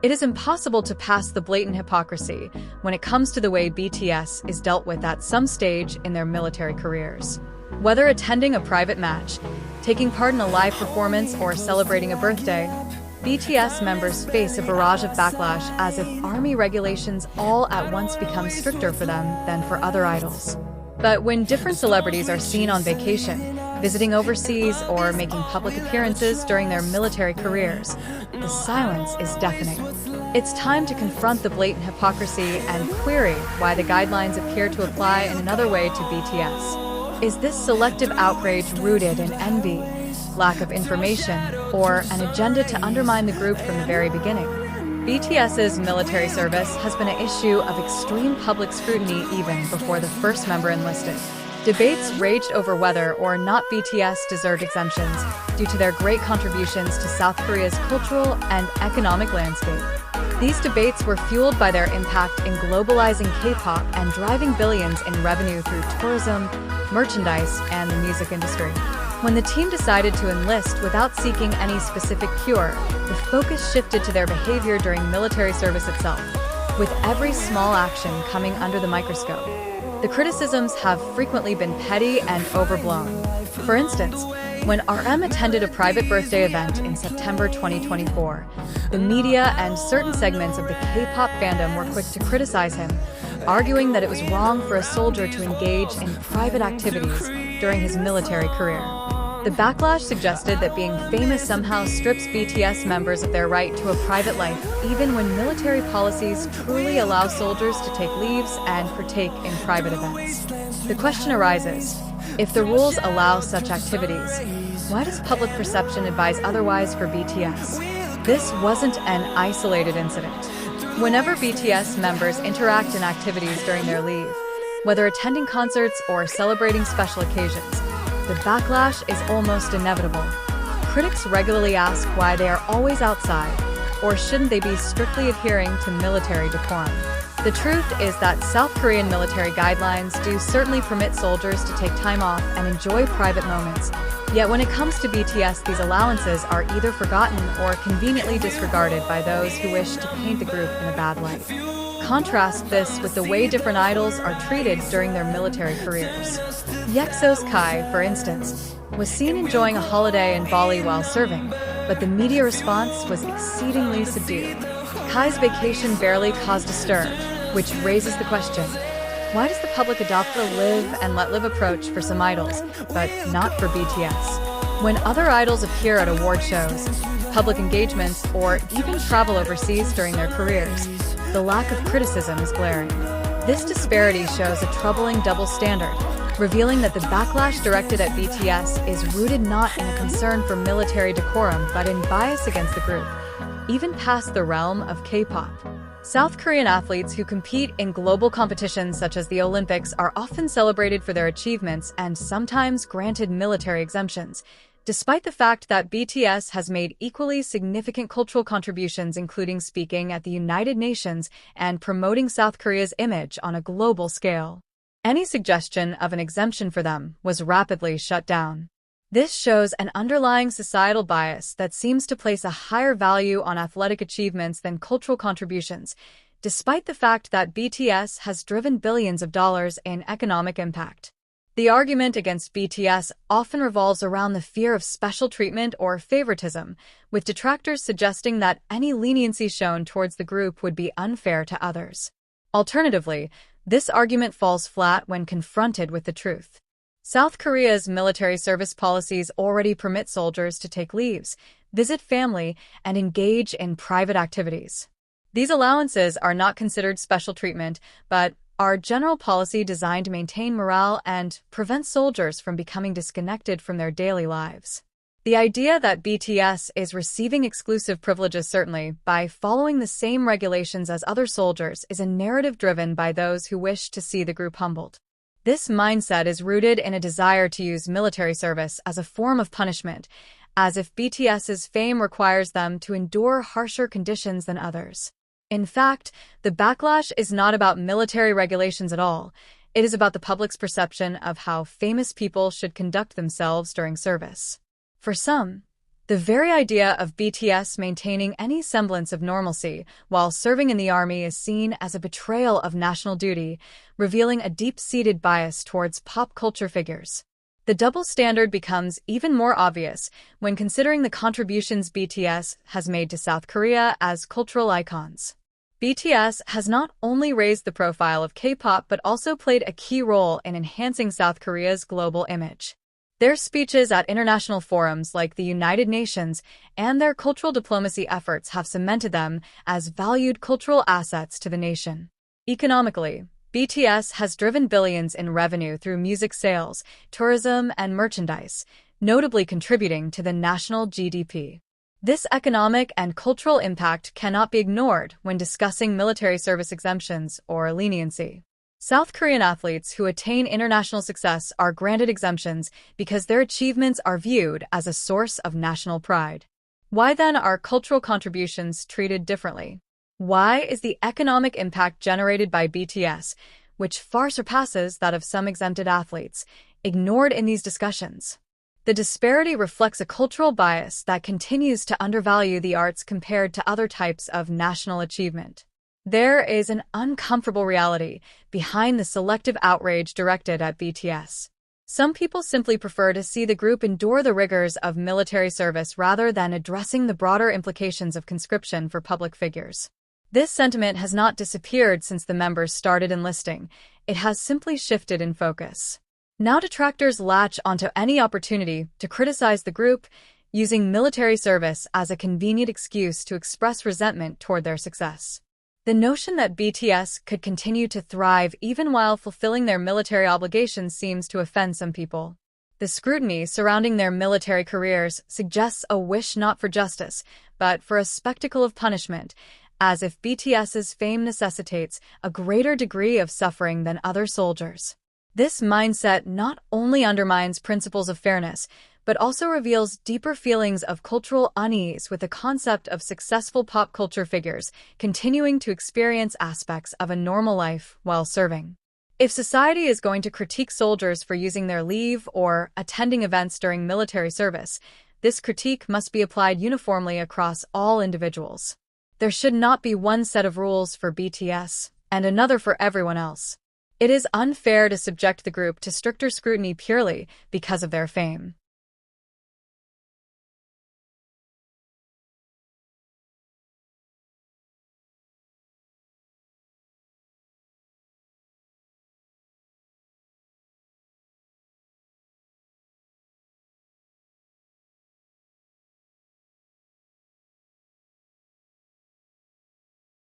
It is impossible to pass the blatant hypocrisy when it comes to the way BTS is dealt with at some stage in their military careers. Whether attending a private match, taking part in a live performance, or celebrating a birthday, BTS members face a barrage of backlash as if army regulations all at once become stricter for them than for other idols. But when different celebrities are seen on vacation, visiting overseas, or making public appearances during their military careers, the silence is deafening. It's time to confront the blatant hypocrisy and query why the guidelines appear to apply in another way to BTS. Is this selective outrage rooted in envy, lack of information, or an agenda to undermine the group from the very beginning? BTS's military service has been an issue of extreme public scrutiny even before the first member enlisted. Debates raged over whether or not BTS deserved exemptions due to their great contributions to South Korea's cultural and economic landscape. These debates were fueled by their impact in globalizing K-pop and driving billions in revenue through tourism, merchandise, and the music industry. When the team decided to enlist without seeking any specific cure, the focus shifted to their behavior during military service itself, with every small action coming under the microscope. The criticisms have frequently been petty and overblown. For instance, when RM attended a private birthday event in September 2024, the media and certain segments of the K-pop fandom were quick to criticize him, arguing that it was wrong for a soldier to engage in private activities during his military career. The backlash suggested that being famous somehow strips BTS members of their right to a private life, even when military policies truly allow soldiers to take leaves and partake in private events. The question arises, if the rules allow such activities, why does public perception advise otherwise for BTS? This wasn't an isolated incident. Whenever BTS members interact in activities during their leave, whether attending concerts or celebrating special occasions, the backlash is almost inevitable. Critics regularly ask why they are always outside, or shouldn't they be strictly adhering to military decorum? The truth is that South Korean military guidelines do certainly permit soldiers to take time off and enjoy private moments. Yet when it comes to BTS, these allowances are either forgotten or conveniently disregarded by those who wish to paint the group in a bad light. Contrast this with the way different idols are treated during their military careers. EXO's Kai, for instance, was seen enjoying a holiday in Bali while serving, but the media response was exceedingly subdued. Kai's vacation barely caused a stir, which raises the question, why does the public adopt the live and let live approach for some idols, but not for BTS? When other idols appear at award shows, public engagements, or even travel overseas during their careers, the lack of criticism is glaring. This disparity shows a troubling double standard, revealing that the backlash directed at BTS is rooted not in a concern for military decorum but in bias against the group, even past the realm of K-pop. South Korean athletes who compete in global competitions such as the Olympics are often celebrated for their achievements and sometimes granted military exemptions, despite the fact that BTS has made equally significant cultural contributions, including speaking at the United Nations and promoting South Korea's image on a global scale. Any suggestion of an exemption for them was rapidly shut down. This shows an underlying societal bias that seems to place a higher value on athletic achievements than cultural contributions, despite the fact that BTS has driven billions of dollars in economic impact. The argument against BTS often revolves around the fear of special treatment or favoritism, with detractors suggesting that any leniency shown towards the group would be unfair to others. Alternatively, this argument falls flat when confronted with the truth. South Korea's military service policies already permit soldiers to take leaves, visit family, and engage in private activities. These allowances are not considered special treatment, but are general policy designed to maintain morale and prevent soldiers from becoming disconnected from their daily lives. The idea that BTS is receiving exclusive privileges certainly by following the same regulations as other soldiers is a narrative driven by those who wish to see the group humbled. This mindset is rooted in a desire to use military service as a form of punishment, as if BTS's fame requires them to endure harsher conditions than others. In fact, the backlash is not about military regulations at all. It is about the public's perception of how famous people should conduct themselves during service. For some, The very idea of BTS maintaining any semblance of normalcy while serving in the army is seen as a betrayal of national duty, revealing a deep-seated bias towards pop culture figures. The double standard becomes even more obvious when considering the contributions BTS has made to South Korea as cultural icons. BTS has not only raised the profile of K-pop but also played a key role in enhancing South Korea's global image. Their speeches at international forums like the United Nations and their cultural diplomacy efforts have cemented them as valued cultural assets to the nation. Economically, BTS has driven billions in revenue through music sales, tourism, and merchandise, notably contributing to the national GDP. This economic and cultural impact cannot be ignored when discussing military service exemptions or leniency. South Korean athletes who attain international success are granted exemptions because their achievements are viewed as a source of national pride. Why then are cultural contributions treated differently? Why is the economic impact generated by BTS, which far surpasses that of some exempted athletes, ignored in these discussions? The disparity reflects a cultural bias that continues to undervalue the arts compared to other types of national achievement. There is an uncomfortable reality behind the selective outrage directed at BTS. Some people simply prefer to see the group endure the rigors of military service rather than addressing the broader implications of conscription for public figures. This sentiment has not disappeared since the members started enlisting. It has simply shifted in focus. Now detractors latch onto any opportunity to criticize the group, using military service as a convenient excuse to express resentment toward their success. The notion that BTS could continue to thrive even while fulfilling their military obligations seems to offend some people. The scrutiny surrounding their military careers suggests a wish not for justice, but for a spectacle of punishment, as if BTS's fame necessitates a greater degree of suffering than other soldiers. This mindset not only undermines principles of fairness, but also reveals deeper feelings of cultural unease with the concept of successful pop culture figures continuing to experience aspects of a normal life while serving. If society is going to critique soldiers for using their leave or attending events during military service, this critique must be applied uniformly across all individuals. There should not be one set of rules for BTS and another for everyone else. It is unfair to subject the group to stricter scrutiny purely because of their fame.